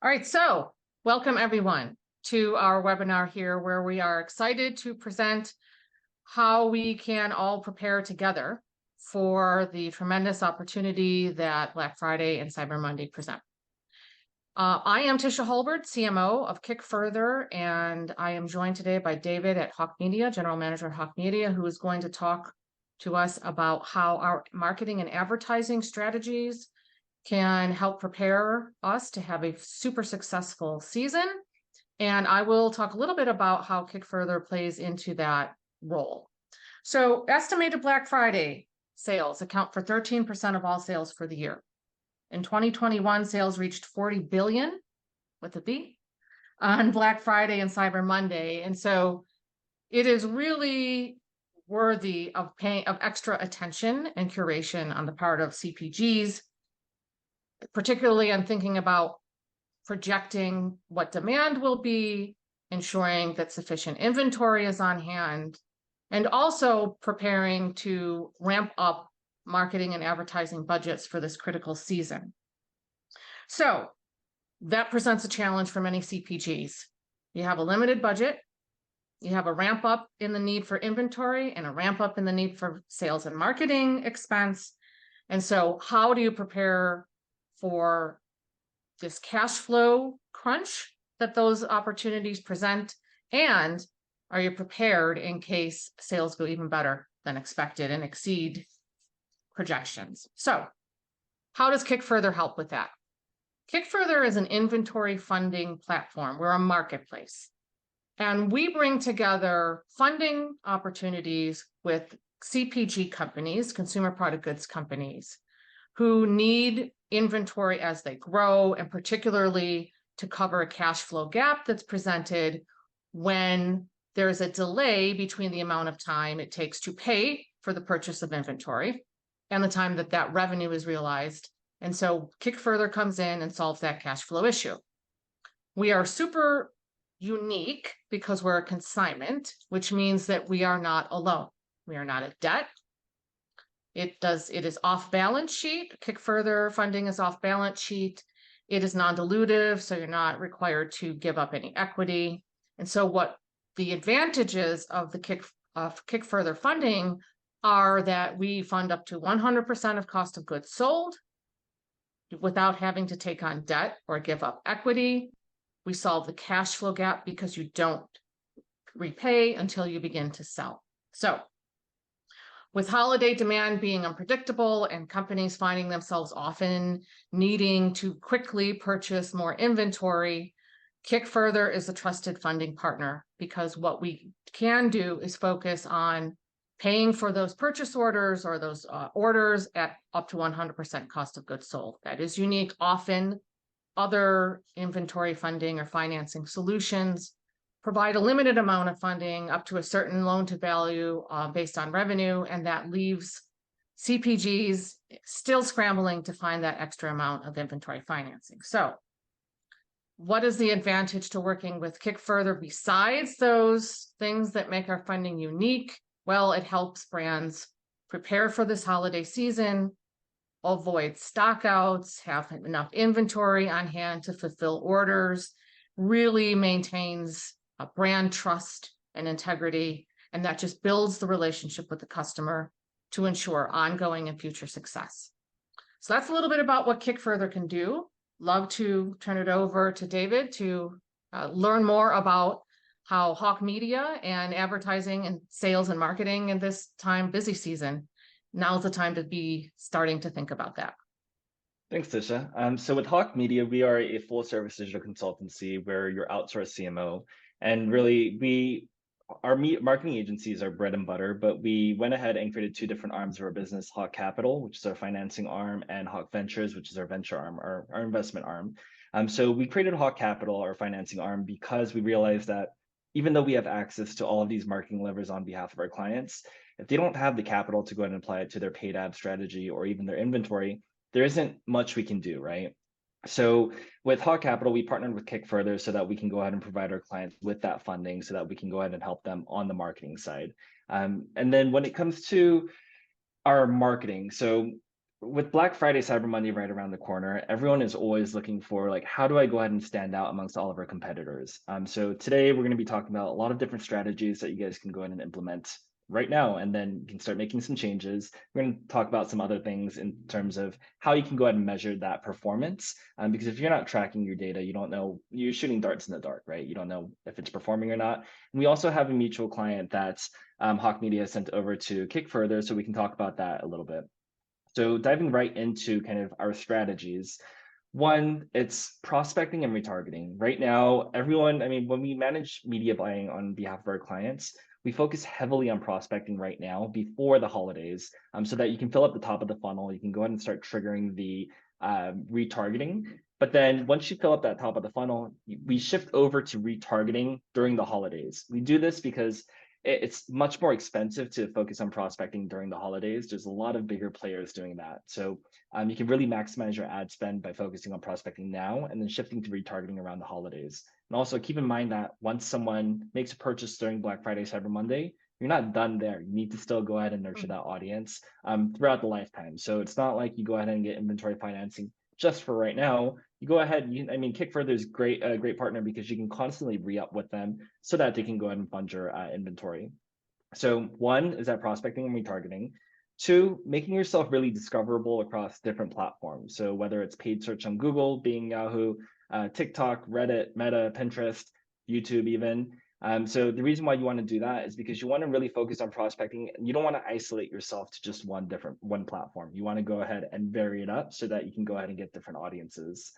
All right, so welcome everyone to our webinar here where we are excited to present how we can all prepare together for the tremendous opportunity that Black Friday and Cyber Monday present. I am Tisha Hulbert, CMO of Kick Further, and I am joined today by David at Hawke Media, General Manager at Hawke Media, who is going to talk to us about how our marketing and advertising strategies can help prepare us to have a super successful season. And I will talk a little bit about how Kick Further plays into that role. So estimated Black Friday sales account for 13% of all sales for the year. In 2021, sales reached 40 billion with a B on Black Friday and Cyber Monday. And so it is really worthy of extra attention and curation on the part of CPGs. Particularly, I'm thinking about projecting what demand will be, ensuring that sufficient inventory is on hand, and also preparing to ramp up marketing and advertising budgets for this critical season. So that presents a challenge for many CPGs. You have a limited budget, you have a ramp up in the need for inventory and a ramp up in the need for sales and marketing expense. And so how do you prepare for this cash flow crunch that those opportunities present? And are you prepared in case sales go even better than expected and exceed projections? So how does Kick Further help with that? Kick Further is an inventory funding platform. We're a marketplace. And we bring together funding opportunities with CPG companies, consumer product goods companies, who need inventory as they grow, and particularly to cover a cash flow gap that's presented when there's a delay between the amount of time it takes to pay for the purchase of inventory and the time that that revenue is realized. And so Kick Further comes in and solves that cash flow issue. We are super unique because we're a consignment, which means that we are not alone. We are not a debt. It is off balance sheet. Kick Further funding is off balance sheet. It is non-dilutive, so you're not required to give up any equity. And so what the advantages of the Kick Further funding are that we fund up to 100% of cost of goods sold without having to take on debt or give up equity. We solve the cash flow gap because you don't repay until you begin to sell. So with holiday demand being unpredictable and companies finding themselves often needing to quickly purchase more inventory, Kick Further is a trusted funding partner because what we can do is focus on paying for those purchase orders or those orders at up to 100% cost of goods sold. That is unique. Often other inventory funding or financing solutions provide a limited amount of funding up to a certain loan to value based on revenue, and that leaves CPGs still scrambling to find that extra amount of inventory financing. So what is the advantage to working with Kick Further besides those things that make our funding unique? Well, it helps brands prepare for this holiday season, avoid stockouts, have enough inventory on hand to fulfill orders, really maintains a brand trust and integrity, and that just builds the relationship with the customer to ensure ongoing and future success. So that's a little bit about what Kick Further can do. Love to turn it over to David to learn more about how Hawke Media and advertising and sales and marketing in this busy season. Now's the time to be starting to think about that. Thanks, Tisha. So with Hawke Media, we are a full-service digital consultancy where you're outsourced CMO. And really, our marketing agencies are bread and butter, but we went ahead and created two different arms of our business: Hawke Capital, which is our financing arm, and Hawke Ventures, which is our venture arm, our investment arm. So we created Hawke Capital, our financing arm, because we realized that even though we have access to all of these marketing levers on behalf of our clients, if they don't have the capital to go ahead and apply it to their paid ad strategy or even their inventory, there isn't much we can do, right? So with Hawke Capital, we partnered with Kick Further so that we can go ahead and provide our clients with that funding so that we can go ahead and help them on the marketing side. And then when it comes to our marketing, so with Black Friday, Cyber Monday right around the corner, everyone is always looking for like, how do I go ahead and stand out amongst all of our competitors? So today we're going to be talking about a lot of different strategies that you guys can go ahead and implement right now, and then you can start making some changes. We're going to talk about some other things in terms of how you can go ahead and measure that performance. Because if you're not tracking your data, you don't know, you're shooting darts in the dark, right? You don't know if it's performing or not. And we also have a mutual client that Hawke Media sent over to Kick Further, so we can talk about that a little bit. So diving right into kind of our strategies, one, it's prospecting and retargeting. Right now, everyone, I mean, when we manage media buying on behalf of our clients, we focus heavily on prospecting right now before the holidays, so that you can fill up the top of the funnel. You can go ahead and start triggering the retargeting. But then once you fill up that top of the funnel, we shift over to retargeting during the holidays. We do this because it's much more expensive to focus on prospecting during the holidays. There's a lot of bigger players doing that. So you can really maximize your ad spend by focusing on prospecting now and then shifting to retargeting around the holidays. And also keep in mind that once someone makes a purchase during Black Friday, Cyber Monday, you're not done there. You need to still go ahead and nurture that audience throughout the lifetime. So it's not like you go ahead and get inventory financing just for right now. You go ahead. I mean, Kick Further is great, a great partner because you can constantly re-up with them so that they can go ahead and fund your inventory. So one is that prospecting and retargeting. Two, making yourself really discoverable across different platforms. So whether it's paid search on Google, Bing, Yahoo, TikTok, Reddit, Meta, Pinterest, YouTube even. So the reason why you want to do that is because you want to really focus on prospecting. You don't want to isolate yourself to just one platform. You want to go ahead and vary it up so that you can go ahead and get different audiences.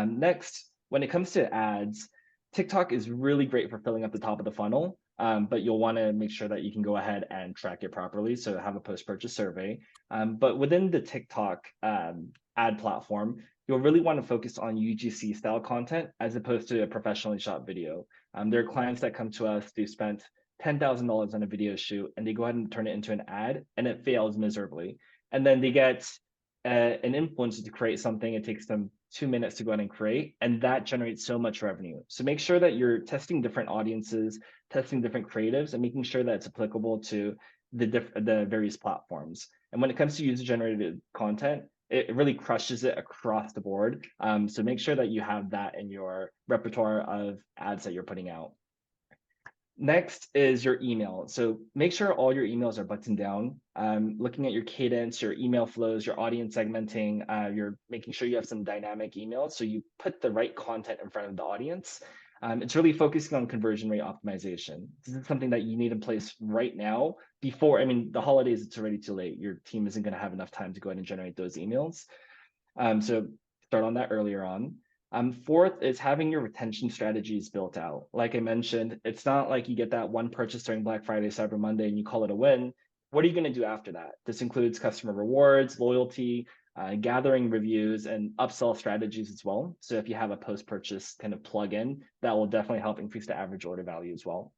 Next, when it comes to ads, TikTok is really great for filling up the top of the funnel, but you'll want to make sure that you can go ahead and track it properly. So have a post-purchase survey. But within the TikTok ad platform, you'll really want to focus on UGC style content as opposed to a professionally shot video. There are clients that come to us, they spent $10,000 on a video shoot and they go ahead and turn it into an ad and it fails miserably. And then they get an influencer to create something. It takes them 2 minutes to go ahead and create, and that generates so much revenue. So make sure that you're testing different audiences, testing different creatives, and making sure that it's applicable to the various platforms. And when it comes to user-generated content, it really crushes it across the board. So make sure that you have that in your repertoire of ads that you're putting out. Next is your email. So make sure all your emails are buttoned down. Looking at your cadence, your email flows, your audience segmenting, you're making sure you have some dynamic emails so you put the right content in front of the audience. It's really focusing on conversion rate optimization. This is something that you need in place right now before, I mean, the holidays, it's already too late. Your team isn't going to have enough time to go ahead and generate those emails. So start on that earlier on. Fourth is having your retention strategies built out. Like I mentioned, it's not like you get that one purchase during Black Friday, Cyber Monday, and you call it a win. What are you going to do after that? This includes customer rewards, loyalty, gathering reviews, and upsell strategies as well. So if you have a post-purchase kind of plug-in, that will definitely help increase the average order value as well.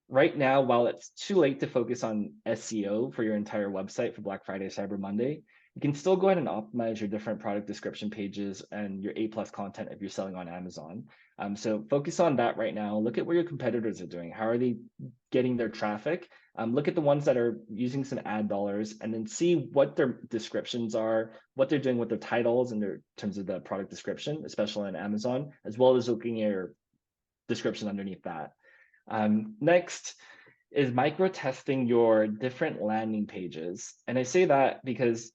Right now, while it's too late to focus on SEO for your entire website for Black Friday, Cyber Monday, you can still go ahead and optimize your different product description pages and your A+ content if you're selling on Amazon. So focus on that right now. Look at what your competitors are doing. How are they getting their traffic? Look at the ones that are using some ad dollars and then see what their descriptions are, what they're doing with their titles in terms of the product description, especially on Amazon, as well as looking at your description underneath that. Next is micro testing your different landing pages. And I say that because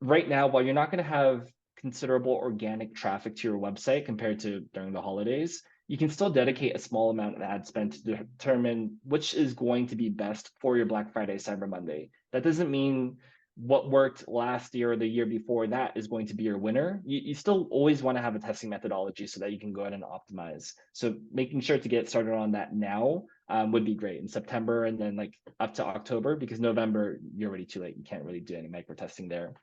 right now, while you're not going to have considerable organic traffic to your website compared to during the holidays, you can still dedicate a small amount of ad spend to determine which is going to be best for your Black Friday, Cyber Monday. That doesn't mean what worked last year or the year before that is going to be your winner. You still always want to have a testing methodology so that you can go ahead and optimize. So making sure to get started on that now would be great in September and then like up to October, because November, you're already too late. You can't really do any micro testing there.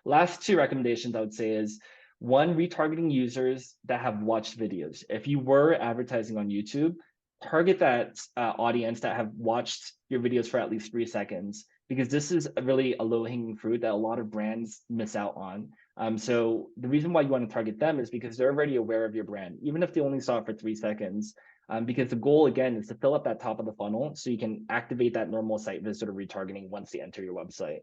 Last two recommendations I would say is one, retargeting users that have watched videos. If you were advertising on YouTube, target that audience that have watched your videos for at least 3 seconds, because this is really a low-hanging fruit that a lot of brands miss out on. So the reason why you want to target them is because they're already aware of your brand, even if they only saw it for 3 seconds. Because the goal, again, is to fill up that top of the funnel so you can activate that normal site visitor retargeting once they enter your website.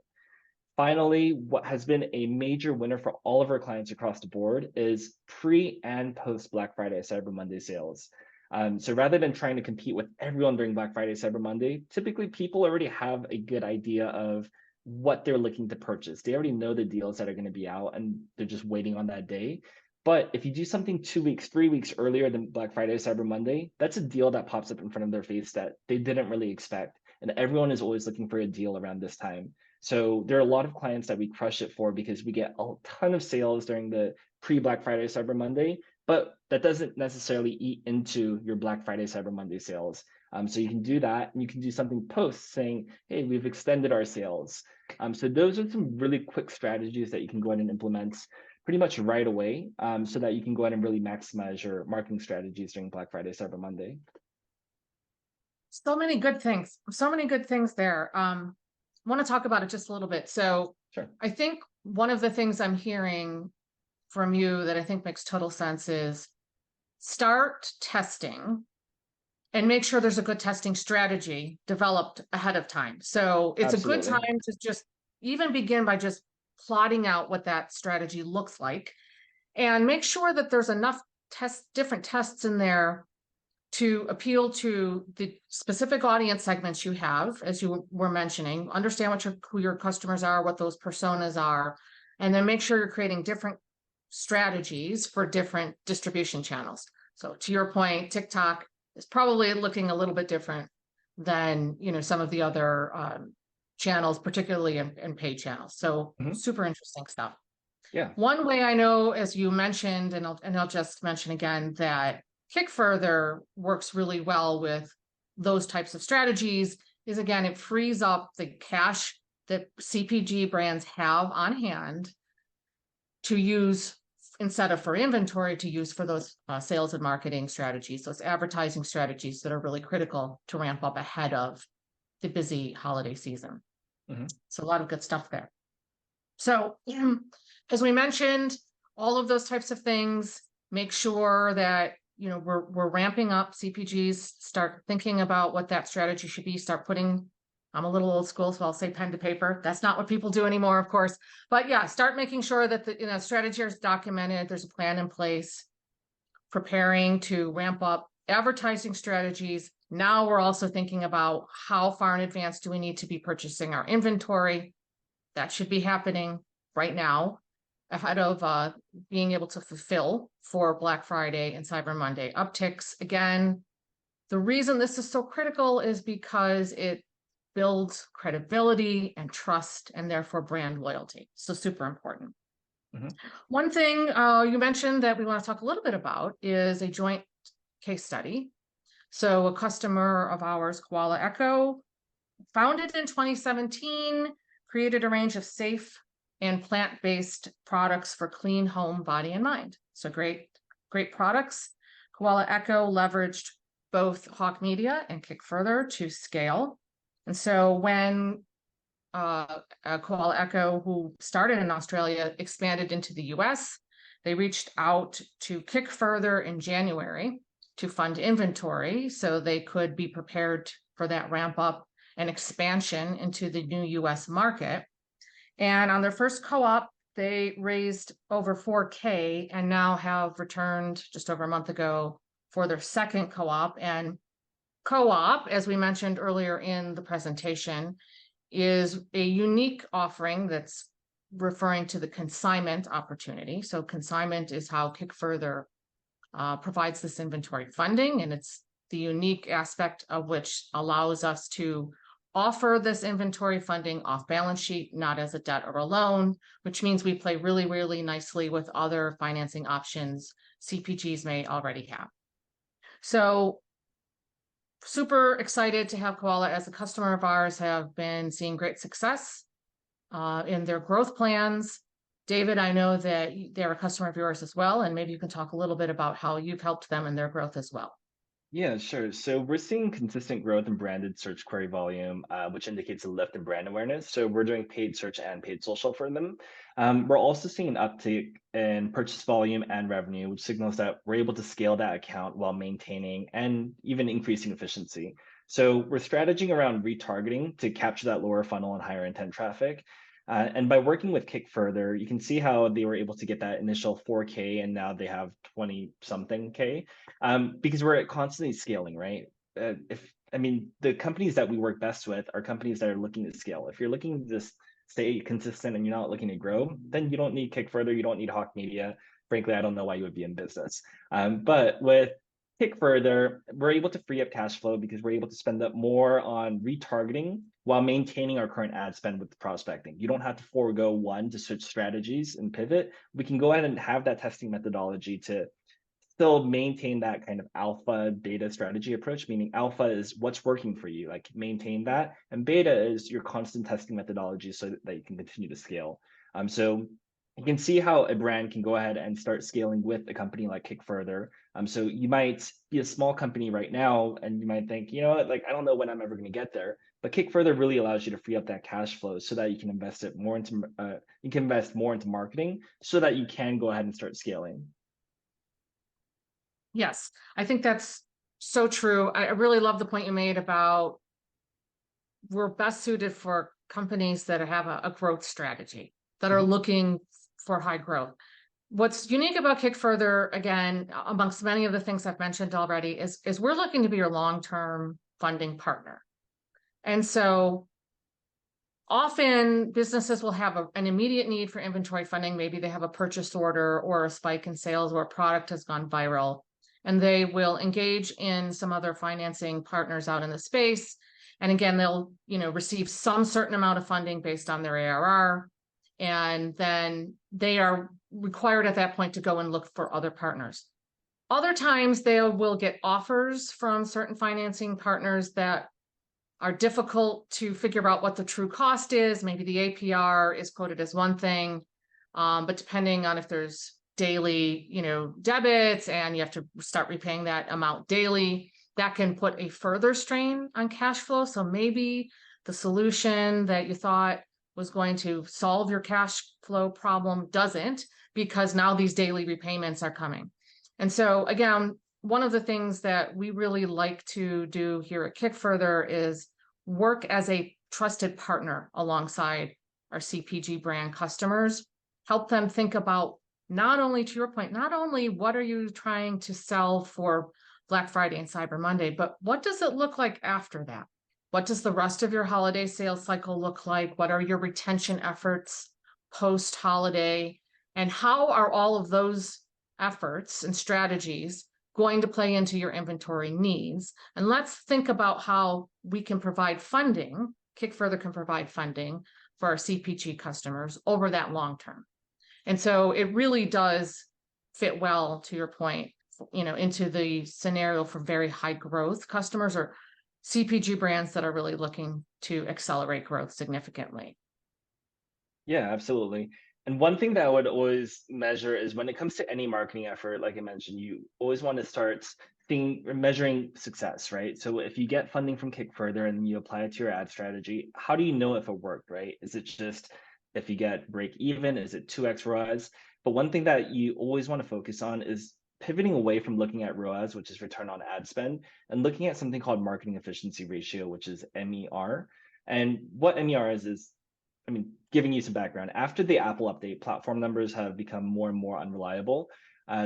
Finally, what has been a major winner for all of our clients across the board is pre and post Black Friday, Cyber Monday sales. So rather than trying to compete with everyone during Black Friday, Cyber Monday, typically people already have a good idea of what they're looking to purchase. They already know the deals that are going to be out and they're just waiting on that day. But if you do something 2 weeks, 3 weeks earlier than Black Friday, Cyber Monday, that's a deal that pops up in front of their face that they didn't really expect. And everyone is always looking for a deal around this time. So there are a lot of clients that we crush it for because we get a ton of sales during the pre-Black Friday, Cyber Monday, but that doesn't necessarily eat into your Black Friday, Cyber Monday sales. So you can do that, and you can do something post saying, hey, we've extended our sales. So those are some really quick strategies that you can go ahead and implement pretty much right away, so that you can go ahead and really maximize your marketing strategies during Black Friday, Cyber Monday. So many good things. So many good things there. I want to talk about it just a little bit. So Sure. I think one of the things I'm hearing from you that I think makes total sense is start testing and make sure there's a good testing strategy developed ahead of time. So it's a good Absolutely. time to just even begin by just plotting out what that strategy looks like and make sure that there's enough different tests in there to appeal to the specific audience segments you have, as you were mentioning, understand what who your customers are, what those personas are, and then make sure you're creating different strategies for different distribution channels. So to your point, TikTok is probably looking a little bit different than some of the other channels, particularly in paid channels. So super interesting stuff. Yeah. One way I know, as you mentioned, and I'll just mention again, that Kick Further works really well with those types of strategies is, again, it frees up the cash that CPG brands have on hand to use instead of for inventory, to use for those sales and marketing strategies, those advertising strategies that are really critical to ramp up ahead of the busy holiday season. So a lot of good stuff there. So as we mentioned, all of those types of things, make sure that we're ramping up. CPGs start thinking about what that strategy should be, start putting, I'm a little old school, so I'll say pen to paper. That's not what people do anymore, of course. But yeah, start making sure that the strategy is documented. There's a plan in place, preparing to ramp up advertising strategies. Now we're also thinking about how far in advance do we need to be purchasing our inventory. That should be happening right now, ahead of being able to fulfill for Black Friday and Cyber Monday upticks. Again, the reason this is so critical is because it builds credibility and trust and therefore brand loyalty. So super important. One thing you mentioned that we want to talk a little bit about is a joint case study. So a customer of ours, Koala Echo, founded in 2017, created a range of safe and plant-based products for clean home, body, and mind. So great products. Koala Echo leveraged both Hawke Media and Kick Further to scale. And so when Koala Echo, who started in Australia, expanded into the US, they reached out to Kick Further in January to fund inventory so they could be prepared for that ramp up and expansion into the new US market. And on their first co-op, they raised over 4K and now have returned just over a month ago for their second co-op. And co-op, as we mentioned earlier in the presentation, is a unique offering that's referring to the consignment opportunity. So consignment is how Kick Further provides this inventory funding, and it's the unique aspect of which allows us to offer this inventory funding off balance sheet, not as a debt or a loan, which means we play really, really nicely with other financing options CPGs may already have. So super excited to have Koala as a customer of ours, have been seeing great success in their growth plans. David, I know that they're a customer of yours as well, and maybe you can talk a little bit about how you've helped them in their growth as well. Yeah, sure. So we're seeing consistent growth in branded search query volume, which indicates a lift in brand awareness. So we're doing paid search and paid social for them. We're also seeing an uptick in purchase volume and revenue, which signals that we're able to scale that account while maintaining and even increasing efficiency. So we're strategizing around retargeting to capture that lower funnel and higher intent traffic. And by working with Kick Further, you can see how they were able to get that initial 4K and now they have 20 something K, because we're constantly scaling, right? The companies that we work best with are companies that are looking to scale. If you're looking to just stay consistent and you're not looking to grow, then you don't need Kick Further, you don't need Hawke Media. Frankly, I don't know why you would be in business. But with Kick Further, we're able to free up cash flow because we're able to spend that more on retargeting while maintaining our current ad spend with the prospecting. You don't have to forego one to switch strategies and pivot. We can go ahead and have that testing methodology to still maintain that kind of alpha beta strategy approach, meaning alpha is what's working for you, like maintain that, and beta is your constant testing methodology so that you can continue to scale. So you can see how a brand can go ahead and start scaling with a company like Kick Further. So you might be a small company right now, and you might think, you know what, like I don't know when I'm ever going to get there. But Kick Further really allows you to free up that cash flow so that you can invest it more into marketing, so that you can go ahead and start scaling. Yes, I think that's so true. I really love the point you made about we're best suited for companies that have a growth strategy, that are looking for high growth. What's unique about Kick Further, again, amongst many of the things I've mentioned already, is we're looking to be your long-term funding partner. And so often businesses will have an immediate need for inventory funding. Maybe they have a purchase order or a spike in sales or a product has gone viral, and they will engage in some other financing partners out in the space. And again, they'll, receive some certain amount of funding based on their ARR. And then they are required at that point to go and look for other partners. Other times they will get offers from certain financing partners that are difficult to figure out what the true cost is. Maybe the APR is quoted as one thing, but depending on if there's daily, debits and you have to start repaying that amount daily, that can put a further strain on cash flow. So maybe the solution that you thought was going to solve your cash flow problem doesn't, because now these daily repayments are coming. And so again, one of the things that we really like to do here at Kick Further is work as a trusted partner alongside our CPG brand customers, help them think about, not only, to your point, not only what are you trying to sell for Black Friday and Cyber Monday, but what does it look like after that? What does the rest of your holiday sales cycle look like? What are your retention efforts post-holiday? And how are all of those efforts and strategies going to play into your inventory needs? And let's think about how we can provide funding. Kick Further can provide funding for our CPG customers over that long term. And so it really does fit well, to your point, into the scenario for very high growth customers or CPG brands that are really looking to accelerate growth significantly. Yeah, absolutely. And one thing that I would always measure is when it comes to any marketing effort, like I mentioned, you always want to start measuring success, right? So if you get funding from Kick Further and you apply it to your ad strategy, how do you know if it worked, right? Is it just if you get break even? Is it 2x ROAS? But one thing that you always want to focus on is pivoting away from looking at ROAS, which is return on ad spend, and looking at something called marketing efficiency ratio, which is MER. And what MER is, giving you some background, after the Apple update, platform numbers have become more and more unreliable.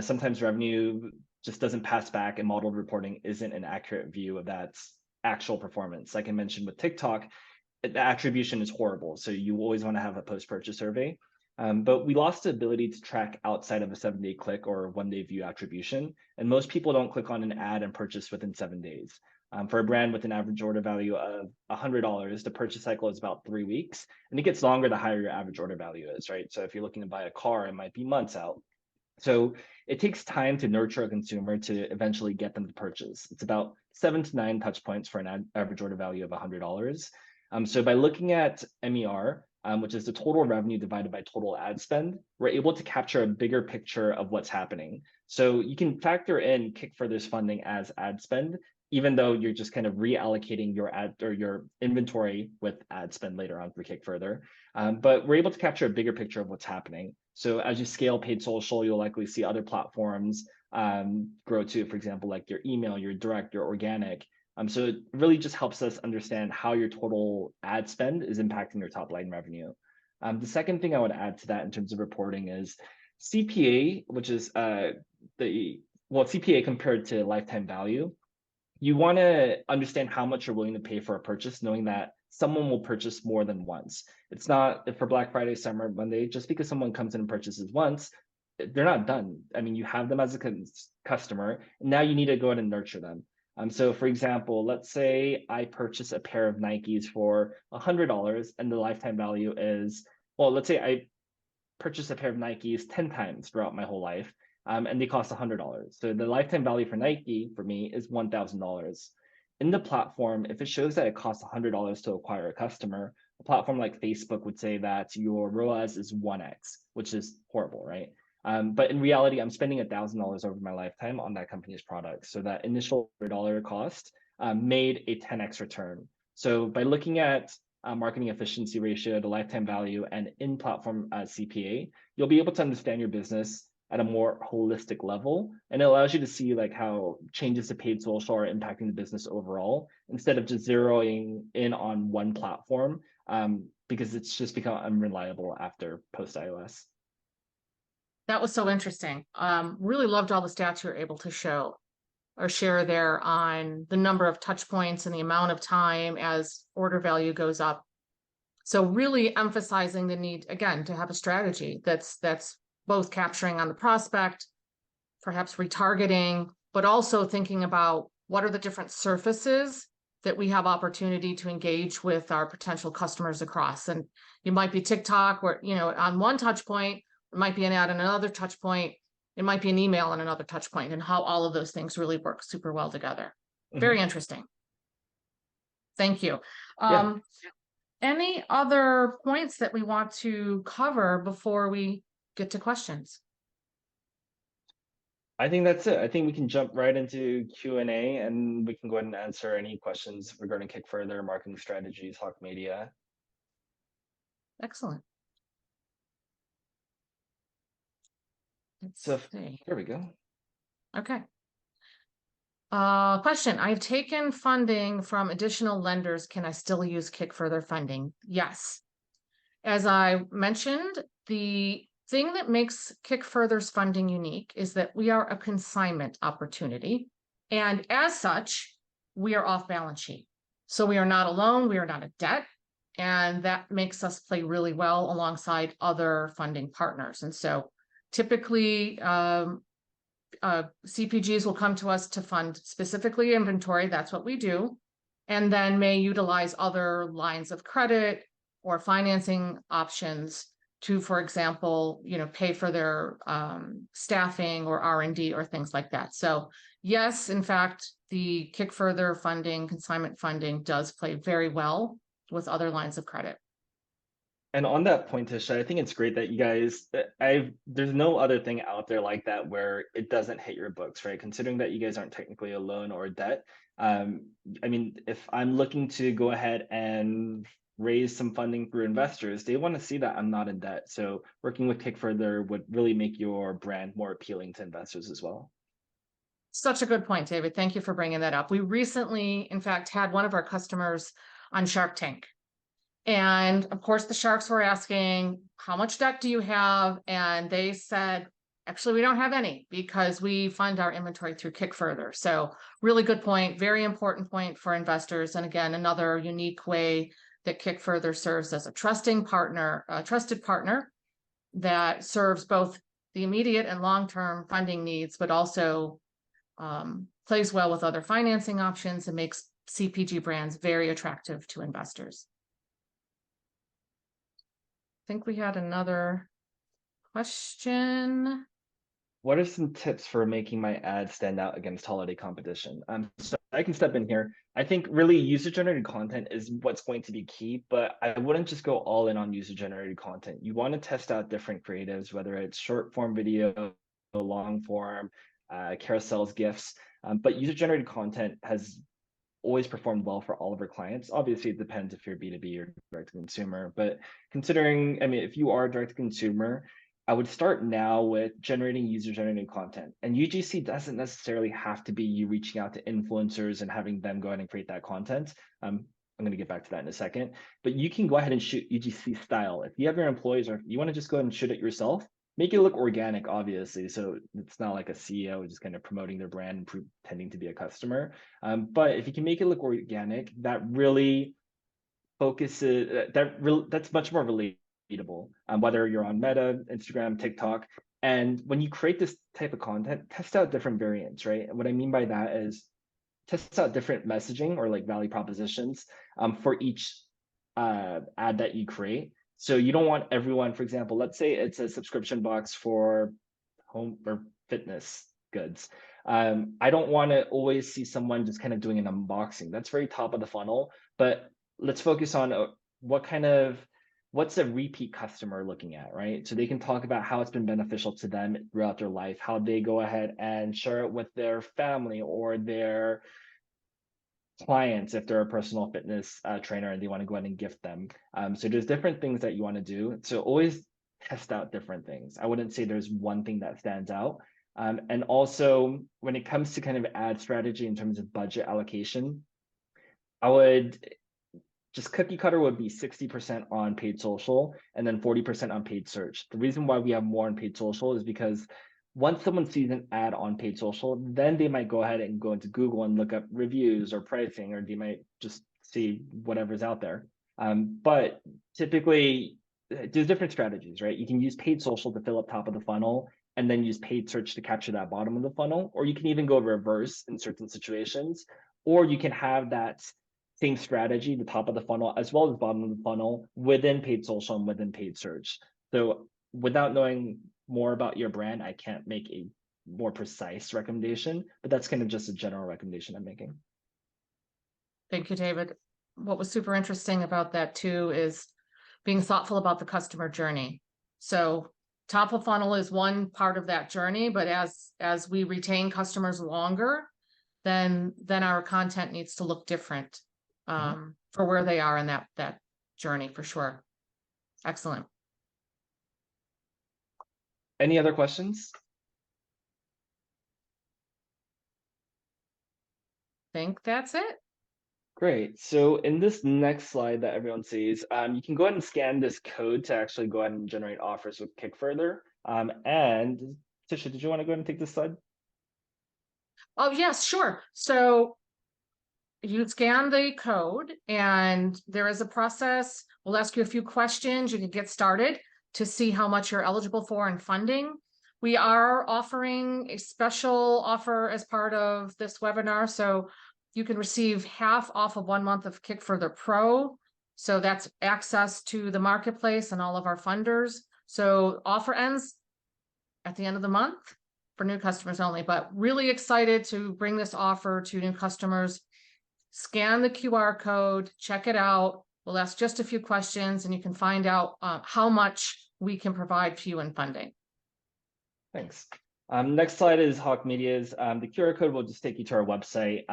Sometimes revenue just doesn't pass back, and modeled reporting isn't an accurate view of that actual performance. Like I mentioned with TikTok, the attribution is horrible. So you always want to have a post-purchase survey. But we lost the ability to track outside of a 7-day click or 1-day view attribution. And most people don't click on an ad and purchase within 7 days. For a brand with an average order value of $100, the purchase cycle is about 3 weeks. And it gets longer the higher your average order value is, right? So if you're looking to buy a car, it might be months out. So it takes time to nurture a consumer to eventually get them to purchase. It's about 7 to 9 touch points for an average order value of $100. So by looking at MER, which is the total revenue divided by total ad spend, we're able to capture a bigger picture of what's happening. So you can factor in Kick Further's funding as ad spend, even though you're just kind of reallocating your ad or your inventory with ad spend later on for Kick Further. But we're able to capture a bigger picture of what's happening. So as you scale paid social, you'll likely see other platforms grow too. For example, like your email, your direct, your organic. So it really just helps us understand how your total ad spend is impacting your top line revenue. The second thing I would add to that in terms of reporting is CPA, which is CPA compared to lifetime value. You want to understand how much you're willing to pay for a purchase, knowing that someone will purchase more than once. It's not for Black Friday, Cyber Monday, just because someone comes in and purchases once, they're not done. I mean, you have them as a customer, and now you need to go ahead and nurture them. So for example, let's say I purchase a pair of Nikes for $100 and the lifetime value is, well, let's say I purchase a pair of Nikes 10 times throughout my whole life, and they cost $100. So the lifetime value for Nike for me is $1,000. In the platform, if it shows that it costs $100 to acquire a customer, a platform like Facebook would say that your ROAS is 1x, which is horrible, right? But in reality, I'm spending $1,000 over my lifetime on that company's product. So that initial $100 cost made a 10x return. So by looking at marketing efficiency ratio, the lifetime value, and in-platform CPA, you'll be able to understand your business at a more holistic level. And it allows you to see like how changes to paid social are impacting the business overall, instead of just zeroing in on one platform, because it's just become unreliable after post iOS. That was so interesting. Really loved all the stats you were able to show or share there on the number of touch points and the amount of time as order value goes up. So really emphasizing the need, again, to have a strategy that's both capturing on the prospect, perhaps retargeting, but also thinking about what are the different surfaces that we have opportunity to engage with our potential customers across. And it might be TikTok, where, on one touch point, it might be an ad on another touch point, it might be an email on another touch point, and how all of those things really work super well together. Very interesting. Thank you. Yeah. Any other points that we want to cover before we get to questions? I think that's it. I think we can jump right into Q&A, and we can go ahead and answer any questions regarding Kick Further, marketing strategies, Hawke Media. Excellent. So there we go. Okay. Question. I've taken funding from additional lenders. Can I still use Kick Further funding? Yes. As I mentioned, the thing that makes Kick Further's funding unique is that we are a consignment opportunity. And as such, we are off balance sheet. So we are not alone. We are not a debt. And that makes us play really well alongside other funding partners. And so typically, CPGs will come to us to fund specifically inventory. That's what we do. And then may utilize other lines of credit or financing options to, for example, pay for their staffing or R&D or things like that. So yes, in fact, the Kick Further funding, consignment funding does play very well with other lines of credit. And on that point, Tisha, I think it's great that you guys, there's no other thing out there like that where it doesn't hit your books, right? Considering that you guys aren't technically a loan or a debt. I mean, if I'm looking to go ahead and raise some funding through investors, they want to see that I'm not in debt. So working with Kick Further would really make your brand more appealing to investors as well. Such a good point, David. Thank you for bringing that up. We recently, in fact, had one of our customers on Shark Tank. And of course, the sharks were asking, how much debt do you have? And they said, actually, we don't have any because we fund our inventory through Kick Further. So really good point, very important point for investors. And again, another unique way that Kick Further serves as a trusted partner that serves both the immediate and long-term funding needs, but also plays well with other financing options and makes CPG brands very attractive to investors. I think we had another question. What are some tips for making my ad stand out against holiday competition? So I can step in here. I think really user-generated content is what's going to be key, but I wouldn't just go all in on user-generated content. You want to test out different creatives, whether it's short form video, long form, carousels, GIFs, but user-generated content has always performed well for all of our clients. Obviously, it depends if you're B2B or direct to consumer, but considering, I mean, if you are direct to consumer, I would start now with generating user-generated content. And UGC doesn't necessarily have to be you reaching out to influencers and having them go ahead and create that content. I'm going to get back to that in a second, but you can go ahead and shoot UGC style. If you have your employees or if you want to just go ahead and shoot it yourself, make it look organic, obviously. So it's not like a CEO just kind of promoting their brand and pretending to be a customer. But if you can make it look organic, that really focuses, that's much more relatable, whether you're on Meta, Instagram, TikTok. And when you create this type of content, test out different variants, right? And what I mean by that is test out different messaging or like value propositions for each ad that you create. So you don't want everyone, for example, let's say it's a subscription box for home or fitness goods. I don't want to always see someone just kind of doing an unboxing. That's very top of the funnel, but let's focus on what's a repeat customer looking at, right? So they can talk about how it's been beneficial to them throughout their life, how they go ahead and share it with their family or their clients if they're a personal fitness trainer and they want to go ahead and gift them. So there's different things that you want to do. So always test out different things. I wouldn't say there's one thing that stands out. And also when it comes to kind of ad strategy in terms of budget allocation, I would just cookie cutter would be 60% on paid social and then 40% on paid search. The reason why we have more on paid social is because once someone sees an ad on paid social, then they might go ahead and go into Google and look up reviews or pricing, or they might just see whatever's out there. But typically, there's different strategies, right? You can use paid social to fill up top of the funnel and then use paid search to capture that bottom of the funnel, or you can even go reverse in certain situations, or you can have that same strategy, the top of the funnel as well as bottom of the funnel within paid social and within paid search. So without knowing more about your brand, I can't make a more precise recommendation, but that's kind of just a general recommendation I'm making. Thank you, David. What was super interesting about that too is being thoughtful about the customer journey. So top of funnel is one part of that journey, but as we retain customers longer, then our content needs to look different for where they are in that journey for sure. Excellent. Any other questions? Think that's it. Great. So in this next slide that everyone sees, you can go ahead and scan this code to actually go ahead and generate offers with Kickfurther. And Tisha, did you want to go ahead and take this slide? Oh, yes, sure. So you scan the code and there is a process. We'll ask you a few questions. You can get started to see how much you're eligible for in funding. We are offering a special offer as part of this webinar. So you can receive half off of 1 month of Kickfurther Pro. So that's access to the marketplace and all of our funders. So offer ends at the end of the month for new customers only, but really excited to bring this offer to new customers. Scan the QR code, check it out. We'll ask just a few questions and you can find out how much we can provide for you in funding. Thanks. Next slide is Hawke Media's. The QR code will just take you to our website.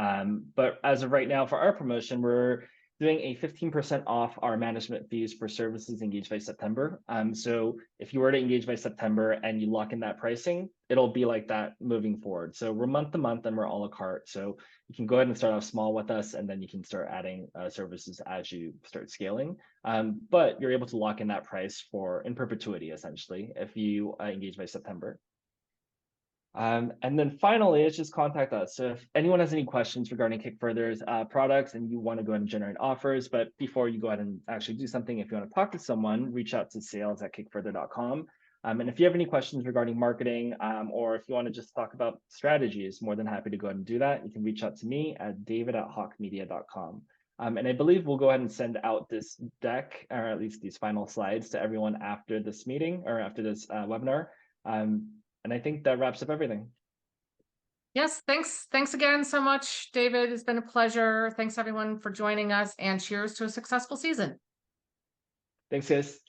But as of right now, for our promotion, we're doing a 15% off our management fees for services engaged by September. So if you were to engage by September and you lock in that pricing, it'll be like that moving forward. So we're month to month and we're a la carte. So you can go ahead and start off small with us and then you can start adding services as you start scaling. But you're able to lock in that price for in perpetuity, essentially, if you engage by September. And then finally, it's just contact us. So if anyone has any questions regarding Kickfurther's products and you want to go ahead and generate offers, but before you go ahead and actually do something, if you want to talk to someone, reach out to sales@kickfurther.com. And if you have any questions regarding marketing or if you want to just talk about strategies, more than happy to go ahead and do that. You can reach out to me at david@hawkemedia.com. And I believe we'll go ahead and send out this deck, or at least these final slides, to everyone after this meeting or after this webinar. And I think that wraps up everything. Yes, thanks. Thanks again so much, David. It's been a pleasure. Thanks everyone for joining us and cheers to a successful season. Thanks, guys.